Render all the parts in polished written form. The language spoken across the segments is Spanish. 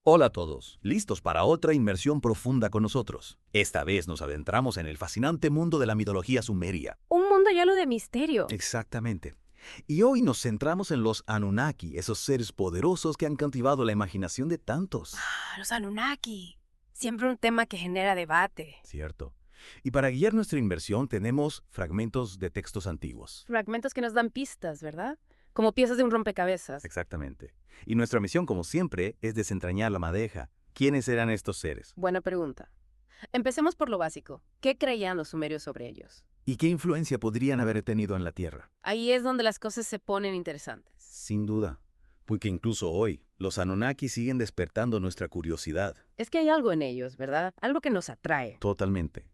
Hola a todos, ¿listos para otra inmersión profunda con nosotros? Esta vez nos adentramos en el fascinante mundo de la mitología sumeria. Un mundo lleno de misterio. Exactamente. Y hoy nos centramos en los Anunnaki, esos seres poderosos que han cautivado la imaginación de tantos. Los Anunnaki. Siempre un tema que genera debate. Cierto. Y para guiar nuestra inmersión tenemos fragmentos de textos antiguos. Fragmentos que nos dan pistas, ¿verdad? Como piezas de un rompecabezas. Exactamente. Y nuestra misión, como siempre, es desentrañar la madeja. ¿Quiénes eran estos seres? Buena pregunta. Empecemos por lo básico. ¿Qué creían los sumerios sobre ellos? ¿Y qué influencia podrían haber tenido en la Tierra? Ahí es donde las cosas se ponen interesantes. Sin duda, porque incluso hoy, los Anunnaki siguen despertando nuestra curiosidad. Es que hay algo en ellos, ¿verdad? Algo que nos atrae. Totalmente.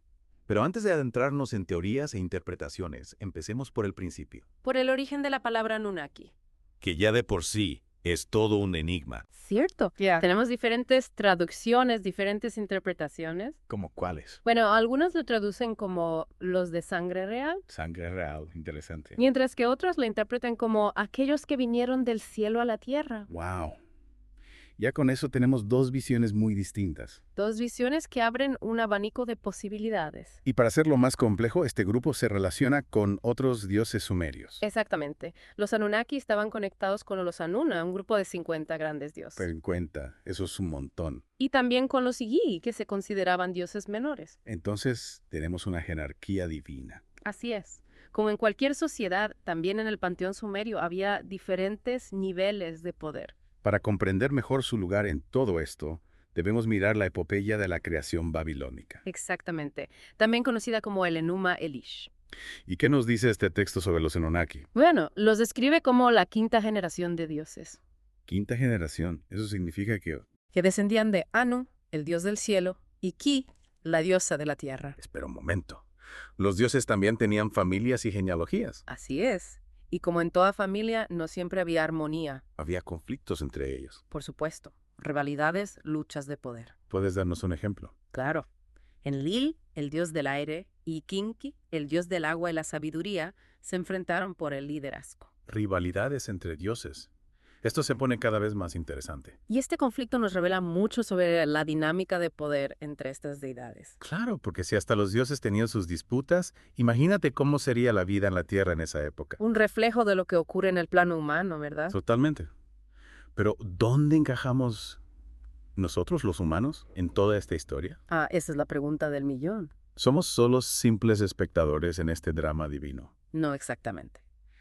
Pero antes de adentrarnos en teorías e interpretaciones, empecemos por el principio. Por el origen de la palabra Anunnaki. Que ya de por sí es todo un enigma. ¿Cierto? Tenemos diferentes traducciones, diferentes interpretaciones. ¿Cómo cuáles? Bueno, algunos lo traducen como los de sangre real, Sangre real, interesante. mientras que otros lo interpretan como aquellos que vinieron del cielo a la tierra. Wow. Ya con eso tenemos dos visiones muy distintas. Dos visiones que abren un abanico de posibilidades. Y para hacerlo más complejo, este grupo se relaciona con otros dioses sumerios. Exactamente. Los Anunnaki estaban conectados con los Anuna, un grupo de 50 grandes Ten dioses. en cuenta, eso es un montón. Y también con los Igigi, que se consideraban dioses menores. Entonces, tenemos una jerarquía divina. Así es. Como en cualquier sociedad, también en el panteón sumerio había diferentes niveles de poder. Para comprender mejor su lugar en todo esto, debemos mirar la epopeya de la creación babilónica. Exactamente. También conocida como el Enuma Elish. ¿Y qué nos dice este texto sobre los Anunnaki? Bueno, los describe como la quinta generación de dioses, Quinta generación. Eso significa que descendían de Anu, el dios del cielo, y Ki, la diosa de la tierra. Espera un momento. Los dioses también tenían familias y genealogías. Así es. Y como en toda familia, no siempre había armonía, Había conflictos entre ellos. por supuesto. Rivalidades, luchas de poder. ¿Puedes darnos un ejemplo? Claro. Enlil, el dios del aire, y Kinki, el dios del agua y la sabiduría, se enfrentaron por el liderazgo. Rivalidades entre dioses. Esto se pone cada vez más interesante. Y este conflicto nos revela mucho sobre la dinámica de poder entre estas deidades. Claro, porque si hasta los dioses tenían sus disputas, imagínate cómo sería la vida en la Tierra en esa época. Un reflejo de lo que ocurre en el plano humano, ¿verdad? Totalmente. Pero, ¿dónde encajamos nosotros, los humanos, en toda esta historia? Esa es la pregunta del millón. Somos solo simples espectadores en este drama divino. No exactamente.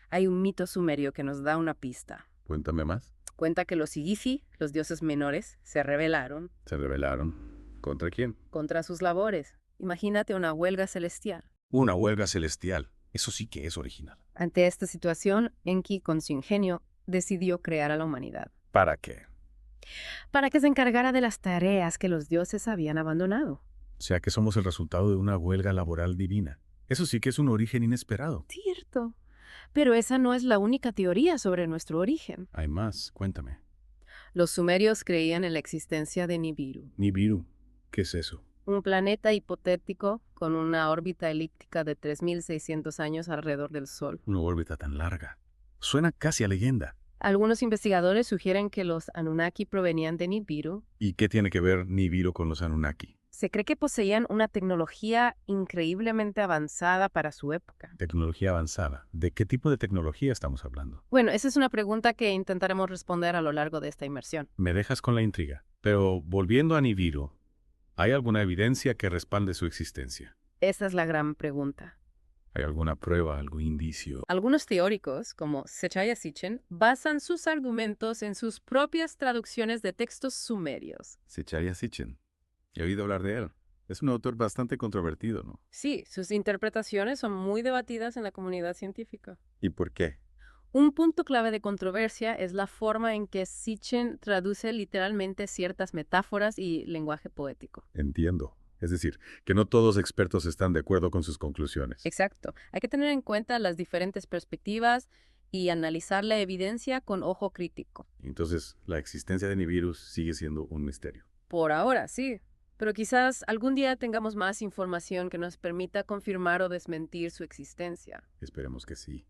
Hay un mito sumerio que nos da una pista. Cuéntame más. Cuenta que los Igifi, los dioses menores, se rebelaron ¿Se rebelaron? ¿Contra quién? contra sus labores. Imagínate una huelga celestial. Una huelga celestial. Eso sí que es original. Ante esta situación, Enki, con su ingenio, decidió crear a la humanidad, ¿Para qué? para que se encargara de las tareas que los dioses habían abandonado. O sea que somos el resultado de una huelga laboral divina. Eso sí que es un origen inesperado. Cierto. Pero esa no es la única teoría sobre nuestro origen. Hay más, cuéntame. Los sumerios creían en la existencia de Nibiru, Nibiru, ¿qué es eso? un planeta hipotético con una órbita elíptica de 3.600 años alrededor del Sol. Una órbita tan larga. Suena casi a leyenda. Algunos investigadores sugieren que los Anunnaki provenían de Nibiru. ¿Y qué tiene que ver Nibiru con los Anunnaki? Se cree que poseían una tecnología increíblemente avanzada para su época. Tecnología avanzada. ¿De qué tipo de tecnología estamos hablando? Bueno, esa es una pregunta que intentaremos responder a lo largo de esta inmersión. Me dejas con la intriga. Pero volviendo a Nibiru, ¿hay alguna evidencia que respalde su existencia? Esa es la gran pregunta. ¿Hay alguna prueba, algún indicio? Algunos teóricos, como Sechaya Sitchin, basan sus argumentos en sus propias traducciones de textos sumerios. Secharia Sitchin. He oído hablar de él. Es un autor bastante controvertido, ¿no? Sí, sus interpretaciones son muy debatidas en la comunidad científica. ¿Y por qué? Un punto clave de controversia es la forma en que Sitchin traduce literalmente ciertas metáforas y lenguaje poético. Entiendo. Es decir, que no todos expertos están de acuerdo con sus conclusiones. Exacto. Hay que tener en cuenta las diferentes perspectivas y analizar la evidencia con ojo crítico. Entonces, la existencia de Nibiru sigue siendo un misterio. Por ahora, sí. Pero quizás algún día tengamos más información que nos permita confirmar o desmentir su existencia. Esperemos que sí.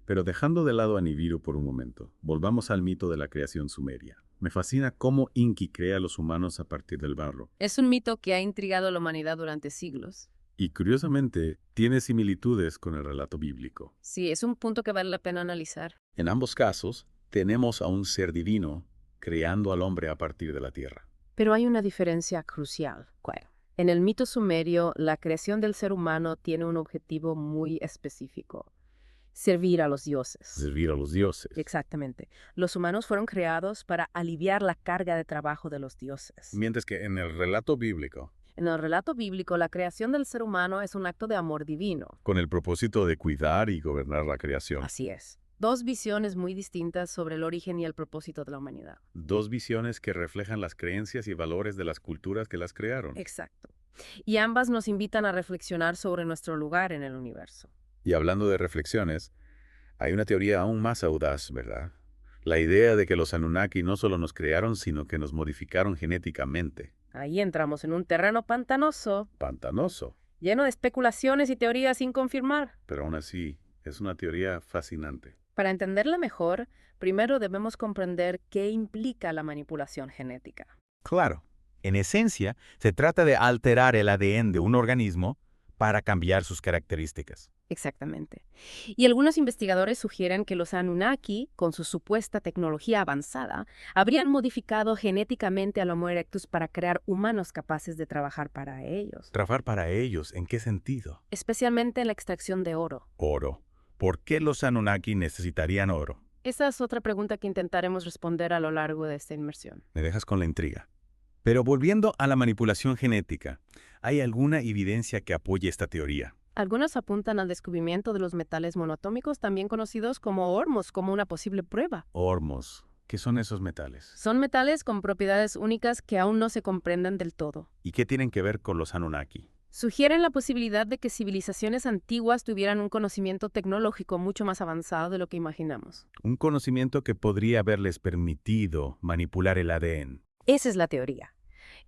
Pero dejando de lado a Nibiru por un momento, volvamos al mito de la creación sumeria. Me fascina cómo Inki crea a los humanos a partir del barro. Es un mito que ha intrigado a la humanidad durante siglos. Y curiosamente, tiene similitudes con el relato bíblico. Sí, es un punto que vale la pena analizar. En ambos casos, tenemos a un ser divino creando al hombre a partir de la tierra. Pero hay una diferencia crucial. ¿Cuál? En el mito sumerio, la creación del ser humano tiene un objetivo muy específico: servir a los dioses. Servir a los dioses. Exactamente. Los humanos fueron creados para aliviar la carga de trabajo de los dioses. Mientras que en el relato bíblico, En el relato bíblico, la creación del ser humano es un acto de amor divino. con el propósito de cuidar y gobernar la creación. Así es. Dos visiones muy distintas sobre el origen y el propósito de la humanidad. Dos visiones que reflejan las creencias y valores de las culturas que las crearon. Exacto. Y ambas nos invitan a reflexionar sobre nuestro lugar en el universo. Y hablando de reflexiones, hay una teoría aún más audaz, ¿verdad? La idea de que los Anunnaki no solo nos crearon, sino que nos modificaron genéticamente. Ahí entramos en un terreno pantanoso, Pantanoso, lleno de especulaciones y teorías sin confirmar. pero aún así es una teoría fascinante. Para entenderla mejor, primero debemos comprender qué implica la manipulación genética. Claro, en esencia, se trata de alterar el ADN de un organismo para cambiar sus características. Exactamente. Y algunos investigadores sugieren que los Anunnaki, con su supuesta tecnología avanzada, habrían modificado genéticamente al Homo erectus para crear humanos capaces de trabajar para ellos, ¿Trabajar para ellos en qué sentido? especialmente en la extracción de oro. Oro. ¿Por qué los Anunnaki necesitarían oro? Esa es otra pregunta que intentaremos responder a lo largo de esta inmersión. Me dejas con la intriga. Pero volviendo a la manipulación genética, ¿hay alguna evidencia que apoye esta teoría? Algunos apuntan al descubrimiento de los metales monoatómicos, también conocidos como hormos, como una posible prueba. Hormos. ¿Qué son esos metales? Son metales con propiedades únicas que aún no se comprenden del todo. ¿Y qué tienen que ver con los Anunnaki? Sugieren la posibilidad de que civilizaciones antiguas tuvieran un conocimiento tecnológico mucho más avanzado de lo que imaginamos. Un conocimiento que podría haberles permitido manipular el ADN. Esa es la teoría.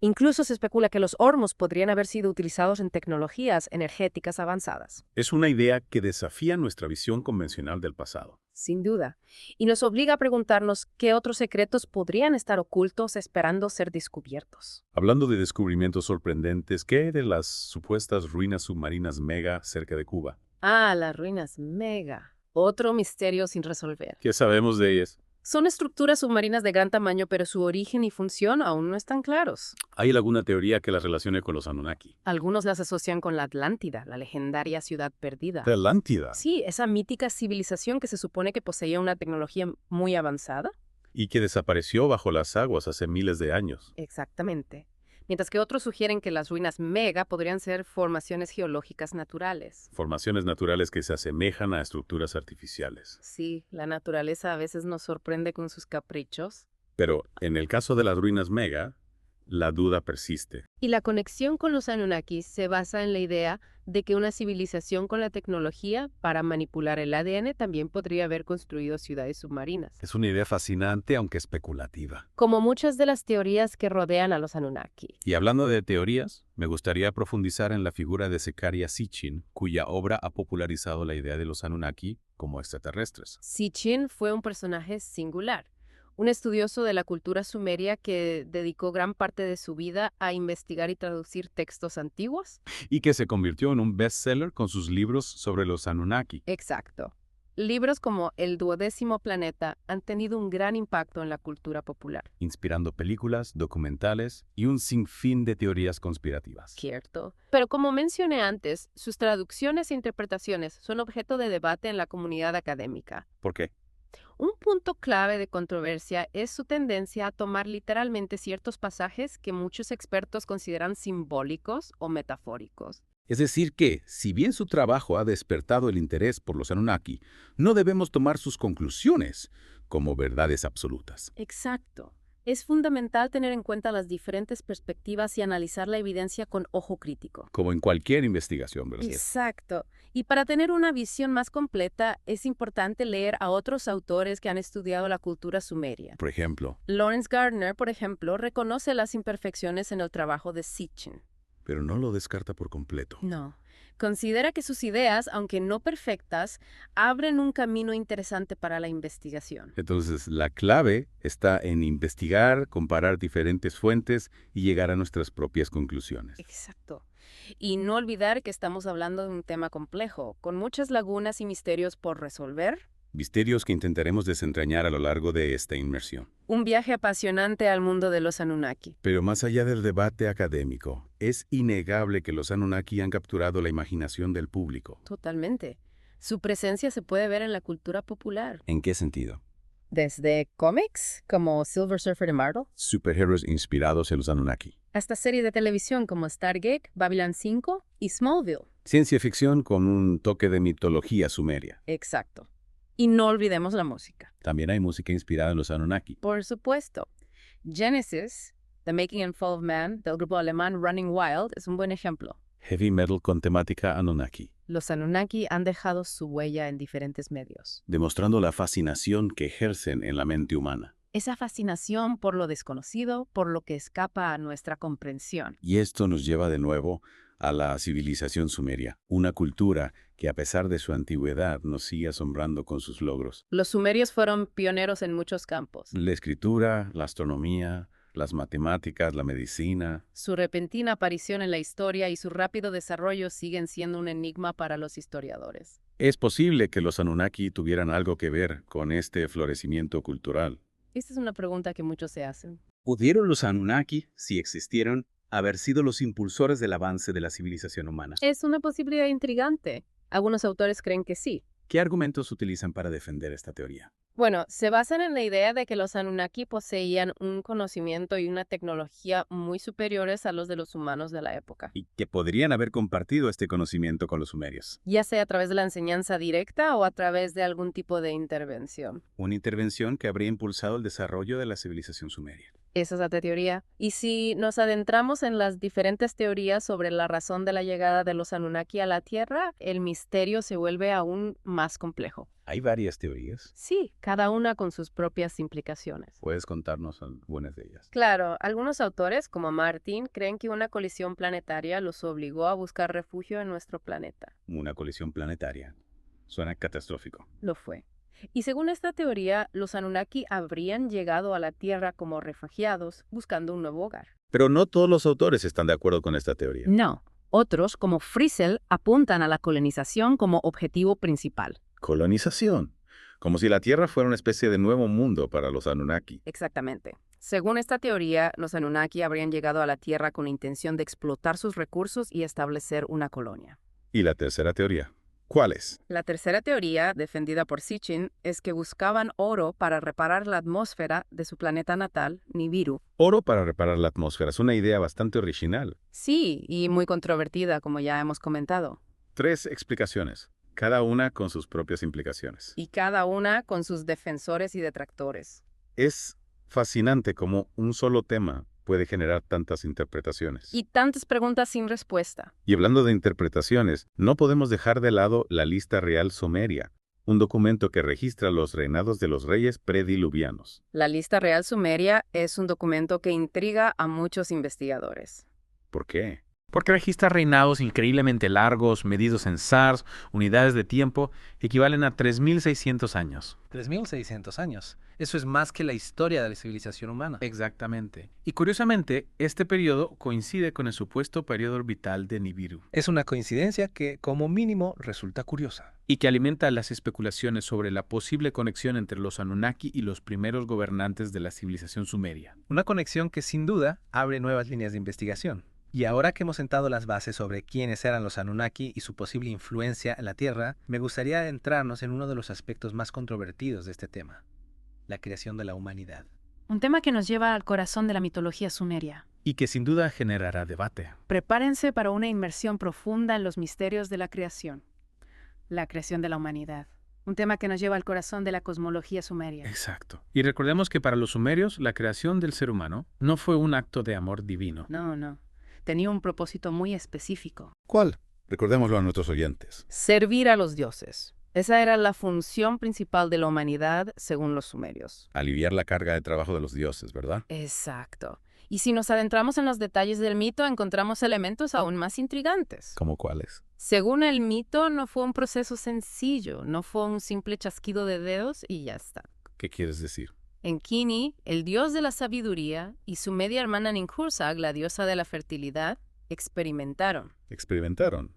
Incluso se especula que los hormos podrían haber sido utilizados en tecnologías energéticas avanzadas. Es una idea que desafía nuestra visión convencional del pasado. Sin duda. Y nos obliga a preguntarnos qué otros secretos podrían estar ocultos esperando ser descubiertos. Hablando de descubrimientos sorprendentes, ¿qué hay de las supuestas ruinas submarinas Mega cerca de Cuba? Ah, las ruinas Mega. Otro misterio sin resolver. ¿Qué sabemos de ellas? Son estructuras submarinas de gran tamaño, pero su origen y función aún no están claros. ¿Hay alguna teoría que las relacione con los Anunnaki? Algunos las asocian con la Atlántida, la legendaria ciudad perdida. Atlántida. Sí, esa mítica civilización que se supone que poseía una tecnología muy avanzada. Y que desapareció bajo las aguas hace miles de años. Exactamente. Mientras que otros sugieren que las ruinas Mega podrían ser formaciones geológicas naturales. Formaciones naturales que se asemejan a estructuras artificiales. Sí, la naturaleza a veces nos sorprende con sus caprichos. Pero en el caso de las ruinas Mega, la duda persiste. Y la conexión con los Anunnakis se basa en la idea de que una civilización con la tecnología para manipular el ADN también podría haber construido ciudades submarinas. Es una idea fascinante, aunque especulativa. Como muchas de las teorías que rodean a los Anunnaki. Y hablando de teorías, me gustaría profundizar en la figura de Zecharia Sitchin, cuya obra ha popularizado la idea de los Anunnaki como extraterrestres. Sitchin fue un personaje singular. Un estudioso de la cultura sumeria que dedicó gran parte de su vida a investigar y traducir textos antiguos. Y que se convirtió en un bestseller con sus libros sobre los Anunnaki. Exacto. Libros como El 12º planeta han tenido un gran impacto en la cultura popular. Inspirando películas, documentales y un sinfín de teorías conspirativas. Cierto. Pero como mencioné antes, sus traducciones e interpretaciones son objeto de debate en la comunidad académica. ¿Por qué? Un punto clave de controversia es su tendencia a tomar literalmente ciertos pasajes que muchos expertos consideran simbólicos o metafóricos. Es decir que, si bien su trabajo ha despertado el interés por los Anunnaki, no debemos tomar sus conclusiones como verdades absolutas. Exacto. Es fundamental tener en cuenta las diferentes perspectivas y analizar la evidencia con ojo crítico. Como en cualquier investigación, ¿verdad? Exacto. Y para tener una visión más completa, es importante leer a otros autores que han estudiado la cultura sumeria. Por ejemplo, Lawrence Gardner, por ejemplo, reconoce las imperfecciones en el trabajo de Sitchin. pero no lo descarta por completo. No, Considera que sus ideas, aunque no perfectas, abren un camino interesante para la investigación. Entonces, la clave está en investigar, comparar diferentes fuentes y llegar a nuestras propias conclusiones. Exacto. Y no olvidar que estamos hablando de un tema complejo, con muchas lagunas y misterios por resolver. Misterios que intentaremos desentrañar a lo largo de esta inmersión. Un viaje apasionante al mundo de los Anunnaki. Pero más allá del debate académico, es innegable que los Anunnaki han capturado la imaginación del público. Totalmente. Su presencia se puede ver en la cultura popular. ¿En qué sentido? Desde cómics, como Silver Surfer de Marvel, Superhéroes inspirados en los Anunnaki. hasta series de televisión como Stargate, Babylon 5 y Smallville. Ciencia ficción con un toque de mitología sumeria. Exacto. Y no olvidemos la música. También hay música inspirada en los Anunnaki. Por supuesto. Genesis, The Making and Fall of Man, del grupo alemán Running Wild, es un buen ejemplo. Heavy metal con temática Anunnaki, Los Anunnaki han dejado su huella en diferentes medios. demostrando la fascinación que ejercen en la mente humana. Esa fascinación por lo desconocido, por lo que escapa a nuestra comprensión. Y esto nos lleva de nuevo a la civilización sumeria, una cultura que a pesar de su antigüedad nos sigue asombrando con sus logros. Los sumerios fueron pioneros en muchos campos. La escritura, la astronomía, las matemáticas, la medicina. Su repentina aparición en la historia y su rápido desarrollo siguen siendo un enigma para los historiadores. Es posible que los Anunnaki tuvieran algo que ver con este florecimiento cultural. Esta es una pregunta que muchos se hacen. ¿Pudieron los Anunnaki, si existieron, haber sido los impulsores del avance de la civilización humana? Es una posibilidad intrigante. Algunos autores creen que sí. ¿Qué argumentos utilizan para defender esta teoría? Bueno, se basan en la idea de que los Anunnaki poseían un conocimiento y una tecnología muy superiores a los de los humanos de la época, Y que podrían haber compartido este conocimiento con los sumerios. ya sea a través de la enseñanza directa o a través de algún tipo de intervención. Una intervención que habría impulsado el desarrollo de la civilización sumeria. Esa es la teoría. Y si nos adentramos en las diferentes teorías sobre la razón de la llegada de los Anunnaki a la Tierra, el misterio se vuelve aún más complejo. Hay varias teorías. Sí, cada una con sus propias implicaciones. ¿Puedes contarnos algunas de ellas? Claro, algunos autores, como Martin, creen que una colisión planetaria los obligó a buscar refugio en nuestro planeta. Una colisión planetaria. Suena catastrófico. Lo fue. Y según esta teoría, los Anunnaki habrían llegado a la Tierra como refugiados, buscando un nuevo hogar. Pero no todos los autores están de acuerdo con esta teoría. No. Otros, como Friesel, apuntan a la colonización como objetivo principal. Colonización. Como si la Tierra fuera una especie de nuevo mundo para los Anunnaki. Exactamente. Según esta teoría, los Anunnaki habrían llegado a la Tierra con la intención de explotar sus recursos y establecer una colonia. ¿Y la tercera teoría? ¿Cuál es? La tercera teoría, defendida por Sitchin, es que buscaban oro para reparar la atmósfera de su planeta natal, Nibiru. Oro para reparar la atmósfera. Es una idea bastante original. Sí, y muy controvertida, como ya hemos comentado. 3 explicaciones, cada una con sus propias implicaciones. Y cada una con sus defensores y detractores. Es fascinante cómo un solo tema puede generar tantas interpretaciones. Y tantas preguntas sin respuesta. Y hablando de interpretaciones, no podemos dejar de lado la Lista Real Sumeria, un documento que registra los reinados de los reyes prediluvianos. La Lista Real Sumeria es un documento que intriga a muchos investigadores. ¿Por qué? Porque registra reinados increíblemente largos, medidos en SARS, unidades de tiempo, equivalen a 3.600 años. 3.600 años. Eso es más que la historia de la civilización humana. Exactamente. Y curiosamente, este periodo coincide con el supuesto periodo orbital de Nibiru, Es una coincidencia que, como mínimo, resulta curiosa. y que alimenta las especulaciones sobre la posible conexión entre los Anunnaki y los primeros gobernantes de la civilización sumeria. Una conexión que, sin duda, abre nuevas líneas de investigación. Y ahora que hemos sentado las bases sobre quiénes eran los Anunnaki y su posible influencia en la Tierra, me gustaría adentrarnos en uno de los aspectos más controvertidos de este tema: la creación de la humanidad. Un tema que nos lleva al corazón de la mitología sumeria. Y que sin duda generará debate. Prepárense para una inmersión profunda en los misterios de la creación. La creación de la humanidad. Un tema que nos lleva al corazón de la cosmología sumeria. Exacto. Y recordemos que para los sumerios, la creación del ser humano no fue un acto de amor divino. No. Tenía un propósito muy específico. ¿Cuál? Recordémoslo a nuestros oyentes. Servir a los dioses. Esa era la función principal de la humanidad, según los sumerios. Aliviar la carga de trabajo de los dioses, ¿verdad? Exacto. Y si nos adentramos en los detalles del mito, encontramos elementos aún más intrigantes. ¿Cómo cuáles? Según el mito, no fue un proceso sencillo, no fue un simple chasquido de dedos y ya está. ¿Qué quieres decir? Enkini, el dios de la sabiduría, y su media hermana Ninhursag, la diosa de la fertilidad, experimentaron. Experimentaron.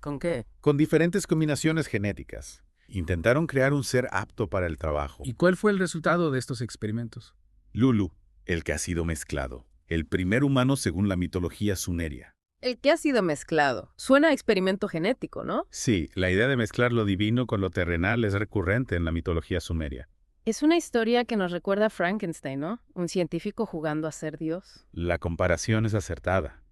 ¿Con qué? Con diferentes combinaciones genéticas. Intentaron crear un ser apto para el trabajo. ¿Y cuál fue el resultado de estos experimentos? Lulu, el que ha sido mezclado. El primer humano según la mitología sumeria. El que ha sido mezclado. Suena a experimento genético, ¿no? Sí, la idea de mezclar lo divino con lo terrenal es recurrente en la mitología sumeria. Es una historia que nos recuerda a Frankenstein, ¿no? Un científico jugando a ser Dios. La comparación es acertada.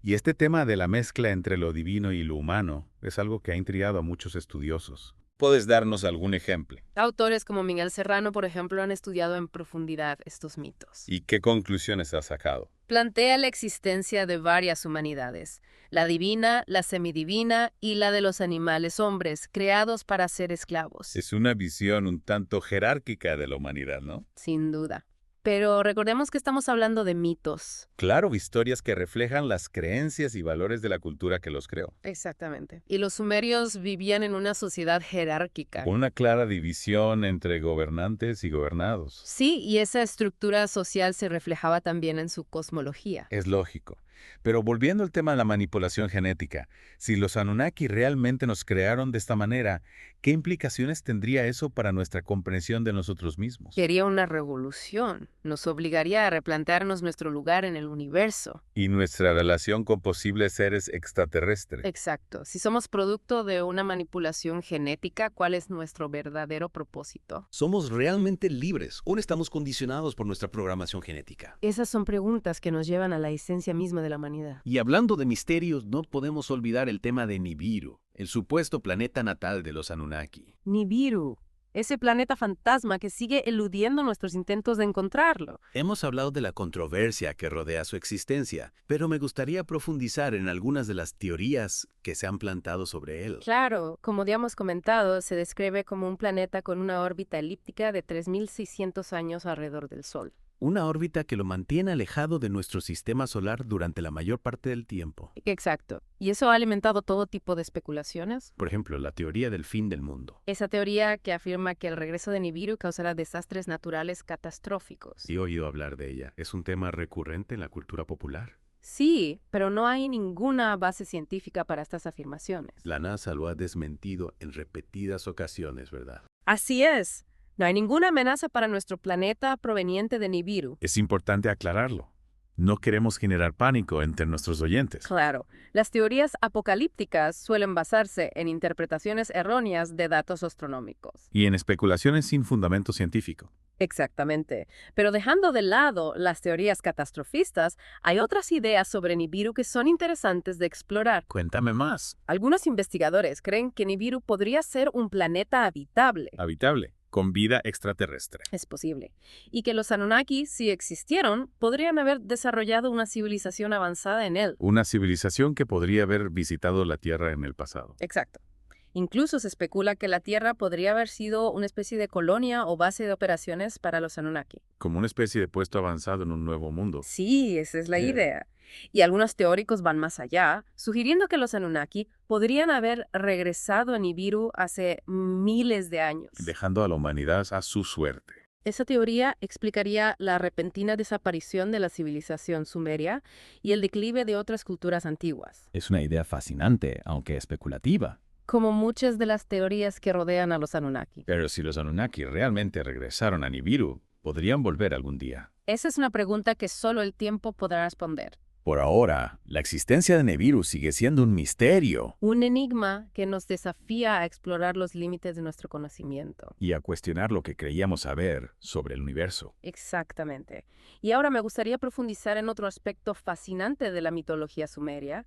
Y este tema de la mezcla entre lo divino y lo humano es algo que ha intrigado a muchos estudiosos. ¿Puedes darnos algún ejemplo? Autores como Miguel Serrano, por ejemplo, han estudiado en profundidad estos mitos. ¿Y qué conclusiones has sacado? Plantea la existencia de varias humanidades, la divina, la semidivina y la de los animales hombres, creados para ser esclavos. Es una visión un tanto jerárquica de la humanidad, ¿no? Sin duda. Pero recordemos que estamos hablando de mitos. Claro, historias que reflejan las creencias y valores de la cultura que los creó. Exactamente. Y los sumerios vivían en una sociedad jerárquica. Con una clara división entre gobernantes y gobernados. Sí, y esa estructura social se reflejaba también en su cosmología. Es lógico. Pero volviendo al tema de la manipulación genética, si los Anunnaki realmente nos crearon de esta manera, ¿qué implicaciones tendría eso para nuestra comprensión de nosotros mismos? Sería una revolución. Nos obligaría a replantearnos nuestro lugar en el universo. Y nuestra relación con posibles seres extraterrestres. Exacto. Si somos producto de una manipulación genética, ¿cuál es nuestro verdadero propósito? ¿Somos realmente libres o estamos condicionados por nuestra programación genética? Esas son preguntas que nos llevan a la esencia misma de la humanidad. Y hablando de misterios, no podemos olvidar el tema de Nibiru, el supuesto planeta natal de los Anunnaki. Nibiru, ese planeta fantasma que sigue eludiendo nuestros intentos de encontrarlo. Hemos hablado de la controversia que rodea su existencia, pero me gustaría profundizar en algunas de las teorías que se han plantado sobre él. Claro, como ya hemos comentado, se describe como un planeta con una órbita elíptica de 3.600 años alrededor del Sol. Una órbita que lo mantiene alejado de nuestro sistema solar durante la mayor parte del tiempo. Exacto. Y eso ha alimentado todo tipo de especulaciones. Por ejemplo, la teoría del fin del mundo. Esa teoría que afirma que el regreso de Nibiru causará desastres naturales catastróficos. Sí he oído hablar de ella. Es un tema recurrente en la cultura popular. Sí, pero no hay ninguna base científica para estas afirmaciones. La NASA lo ha desmentido en repetidas ocasiones, ¿verdad? Así es. No hay ninguna amenaza para nuestro planeta proveniente de Nibiru. Es importante aclararlo. No queremos generar pánico entre nuestros oyentes. Claro, las teorías apocalípticas suelen basarse en interpretaciones erróneas de datos astronómicos. Y en especulaciones sin fundamento científico. Exactamente. Pero dejando de lado las teorías catastrofistas, hay otras ideas sobre Nibiru que son interesantes de explorar. Cuéntame más. Algunos investigadores creen que Nibiru podría ser un planeta habitable. Habitable. Con vida extraterrestre. Es posible. Y que los Anunnaki, si existieron, podrían haber desarrollado una civilización avanzada en él. Una civilización que podría haber visitado la Tierra en el pasado. Exacto. Incluso se especula que la Tierra podría haber sido una especie de colonia o base de operaciones para los Anunnaki. Como una especie de puesto avanzado en un nuevo mundo. Sí, esa es la Bien. idea. Y algunos teóricos van más allá, sugiriendo que los Anunnaki podrían haber regresado a Nibiru hace miles de años. Dejando a la humanidad a su suerte. Esa teoría explicaría la repentina desaparición de la civilización sumeria y el declive de otras culturas antiguas, Es una idea fascinante, aunque especulativa. como muchas de las teorías que rodean a los Anunnaki. Pero si los Anunnaki realmente regresaron a Nibiru, podrían volver algún día. Esa es una pregunta que solo el tiempo podrá responder. Por ahora, la existencia de Nibiru sigue siendo un misterio. Un enigma que nos desafía a explorar los límites de nuestro conocimiento. Y a cuestionar lo que creíamos saber sobre el universo. Exactamente. Y ahora me gustaría profundizar en otro aspecto fascinante de la mitología sumeria,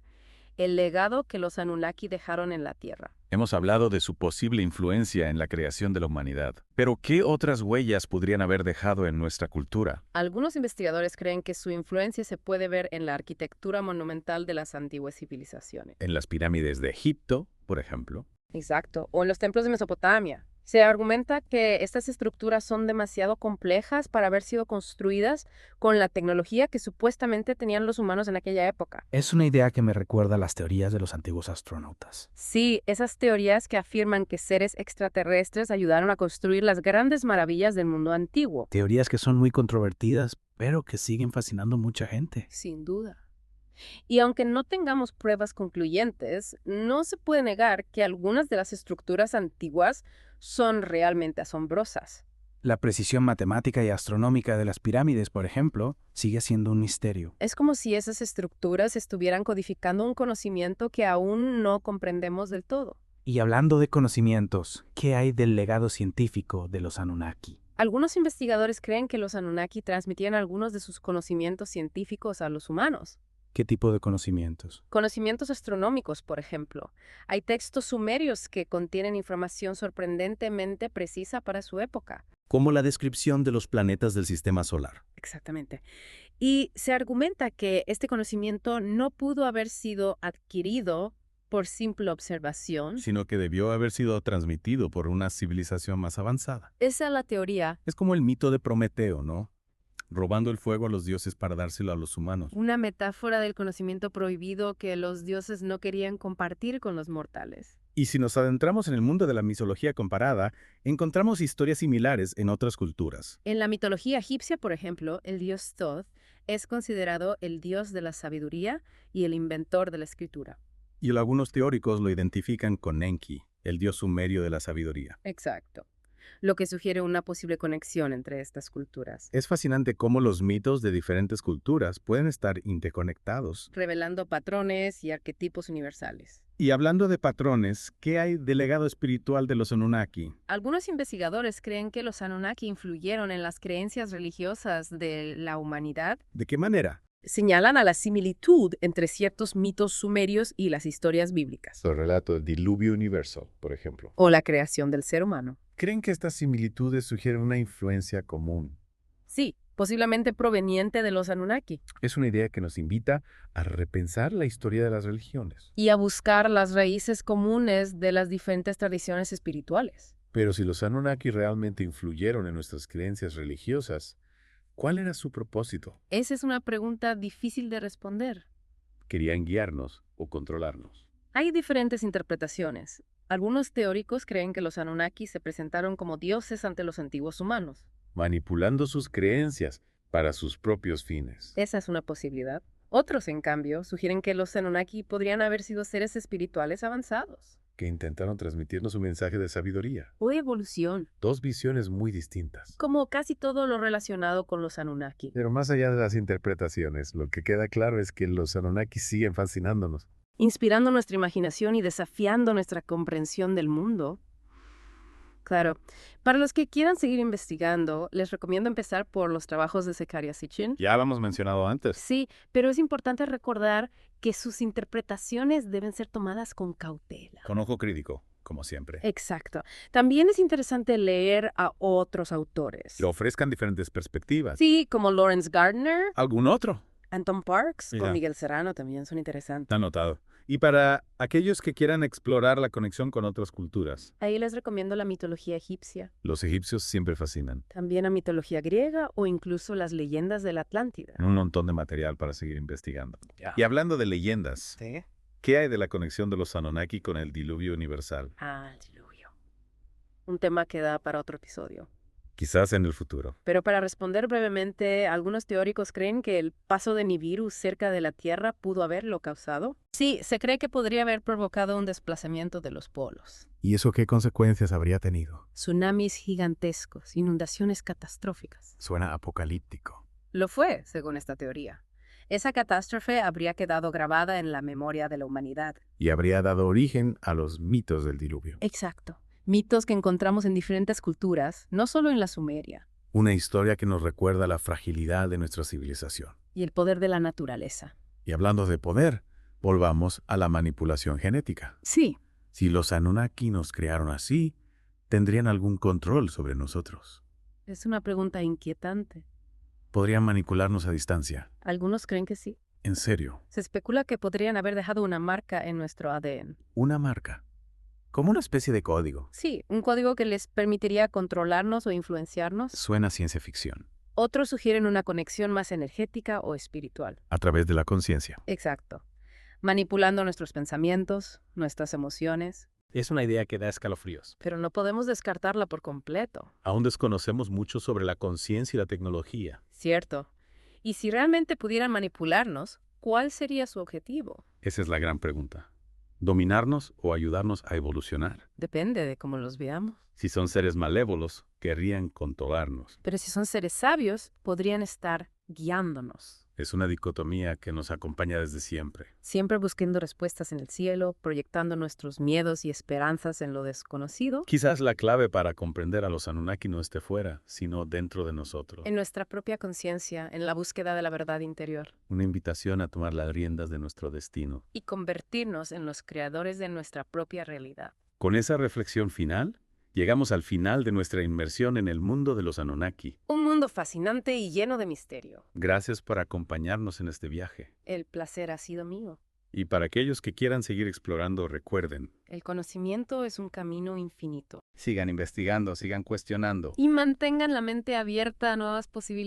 el legado que los Anunnaki dejaron en la Tierra. Hemos hablado de su posible influencia en la creación de la humanidad. Pero ¿qué otras huellas podrían haber dejado en nuestra cultura? Algunos investigadores creen que su influencia se puede ver en la arquitectura monumental de las antiguas civilizaciones. En las pirámides de Egipto, por ejemplo. Exacto. O en los templos de Mesopotamia. Se argumenta que estas estructuras son demasiado complejas para haber sido construidas con la tecnología que supuestamente tenían los humanos en aquella época. Es una idea que me recuerda a las teorías de los antiguos astronautas. Sí, esas teorías que afirman que seres extraterrestres ayudaron a construir las grandes maravillas del mundo antiguo. Teorías que son muy controvertidas, pero que siguen fascinando a mucha gente. Sin duda. Y aunque no tengamos pruebas concluyentes, no se puede negar que algunas de las estructuras antiguas son realmente asombrosas. La precisión matemática y astronómica de las pirámides, por ejemplo, sigue siendo un misterio. Es como si esas estructuras estuvieran codificando un conocimiento que aún no comprendemos del todo. Y hablando de conocimientos, ¿qué hay del legado científico de los Anunnaki? Algunos investigadores creen que los Anunnaki transmitían algunos de sus conocimientos científicos a los humanos. ¿Qué tipo de conocimientos? Conocimientos astronómicos, por ejemplo. Hay textos sumerios que contienen información sorprendentemente precisa para su época. Como la descripción de los planetas del sistema solar. Exactamente. Y se argumenta que este conocimiento no pudo haber sido adquirido por simple observación. Sino que debió haber sido transmitido por una civilización más avanzada. Esa es la teoría. Es como el mito de Prometeo, ¿no? Robando el fuego a los dioses para dárselo a los humanos. Una metáfora del conocimiento prohibido que los dioses no querían compartir con los mortales. Y si nos adentramos en el mundo de la mitología comparada, encontramos historias similares en otras culturas. En la mitología egipcia, por ejemplo, el dios Thoth es considerado el dios de la sabiduría y el inventor de la escritura. Y algunos teóricos lo identifican con Enki, el dios sumerio de la sabiduría. Exacto. Lo que sugiere una posible conexión entre estas culturas, Es fascinante cómo los mitos de diferentes culturas pueden estar interconectados. revelando patrones y arquetipos universales. Y hablando de patrones, ¿qué hay del legado espiritual de los Anunnaki? Algunos investigadores creen que los Anunnaki influyeron en las creencias religiosas de la humanidad. ¿De qué manera? Señalan a la similitud entre ciertos mitos sumerios y las historias bíblicas, El relato del diluvio universal, por ejemplo. o la creación del ser humano. ¿Creen que estas similitudes sugieren una influencia común? Sí, posiblemente proveniente de los Anunnaki, Es una idea que nos invita a repensar la historia de las religiones. y a buscar las raíces comunes de las diferentes tradiciones espirituales. Pero si los Anunnaki realmente influyeron en nuestras creencias religiosas, ¿cuál era su propósito? Esa es una pregunta difícil de responder. ¿Querían guiarnos o controlarnos? Hay diferentes interpretaciones. Algunos teóricos creen que los Anunnaki se presentaron como dioses ante los antiguos humanos. Manipulando sus creencias para sus propios fines. Esa es una posibilidad. Otros, en cambio, sugieren que los Anunnaki podrían haber sido seres espirituales avanzados. Que intentaron transmitirnos un mensaje de sabiduría. O evolución, Dos visiones muy distintas. como casi todo lo relacionado con los Anunnaki. Pero más allá de las interpretaciones, lo que queda claro es que los Anunnaki siguen fascinándonos. Inspirando nuestra imaginación y desafiando nuestra comprensión del mundo. Claro, para los que quieran seguir investigando, les recomiendo empezar por los trabajos de Zecharia Sitchin. Ya lo hemos mencionado antes. Sí, pero es importante recordar que sus interpretaciones deben ser tomadas con cautela. Con ojo crítico, como siempre. Exacto. También es interesante leer a otros autores. Que ofrezcan diferentes perspectivas. Sí, como Lawrence Gardner, ¿Algún otro? Anton Parks o Ya. Miguel Serrano también son interesantes. Anotado. Y para aquellos que quieran explorar la conexión con otras culturas, Ahí les recomiendo la mitología egipcia, los egipcios siempre fascinan. también la mitología griega o incluso las leyendas de la Atlántida. Un montón de material para seguir investigando. Ya. Y hablando de leyendas, ¿Sí? ¿qué hay de la conexión de los Anunnaki con el diluvio universal? Ah, el diluvio. Un tema que da para otro episodio. Quizás en el futuro. Pero para responder brevemente, algunos teóricos creen que el paso de Nibiru cerca de la Tierra pudo haberlo causado. Sí, se cree que podría haber provocado un desplazamiento de los polos. ¿Y eso qué consecuencias habría tenido? Tsunamis gigantescos, inundaciones catastróficas. Suena apocalíptico. Lo fue, según esta teoría. Esa catástrofe habría quedado grabada en la memoria de la humanidad. Y habría dado origen a los mitos del diluvio. Exacto. Mitos que encontramos en diferentes culturas, no solo en la Sumeria, Una historia que nos recuerda la fragilidad de nuestra civilización. y el poder de la naturaleza. Y hablando de poder, volvamos a la manipulación genética. Sí, Si los Anunnaki nos crearon así, ¿tendrían algún control sobre nosotros? es una pregunta inquietante. ¿Podrían manipularnos a distancia? Algunos creen que sí. En serio, Se especula que podrían haber dejado una marca en nuestro ADN. una marca. Como una especie de código. Sí, un código que les permitiría controlarnos o influenciarnos. Suena a ciencia ficción. Otros sugieren una conexión más energética o espiritual. A través de la conciencia. Exacto. Manipulando nuestros pensamientos, nuestras emociones. Es una idea que da escalofríos. Pero no podemos descartarla por completo. Aún desconocemos mucho sobre la conciencia y la tecnología. Cierto. Y si realmente pudieran manipularnos, ¿cuál sería su objetivo? Esa es la gran pregunta. ¿Dominarnos o ayudarnos a evolucionar? Depende de cómo los veamos. Si son seres malévolos, querrían controlarnos. Pero si son seres sabios, podrían estar guiándonos. Es una dicotomía que nos acompaña desde siempre. Siempre buscando respuestas en el cielo, proyectando nuestros miedos y esperanzas en lo desconocido. Quizás la clave para comprender a los Anunnaki no esté fuera, sino dentro de nosotros. En nuestra propia conciencia, en la búsqueda de la verdad interior. Una invitación a tomar las riendas de nuestro destino. Y convertirnos en los creadores de nuestra propia realidad. Con esa reflexión final, llegamos al final de nuestra inmersión en el mundo de los Anunnaki. Un mundo fascinante y lleno de misterio. Gracias por acompañarnos en este viaje. El placer ha sido mío. Y para aquellos que quieran seguir explorando, recuerden. El conocimiento es un camino infinito. Sigan investigando, sigan cuestionando. Y mantengan la mente abierta a nuevas posibilidades.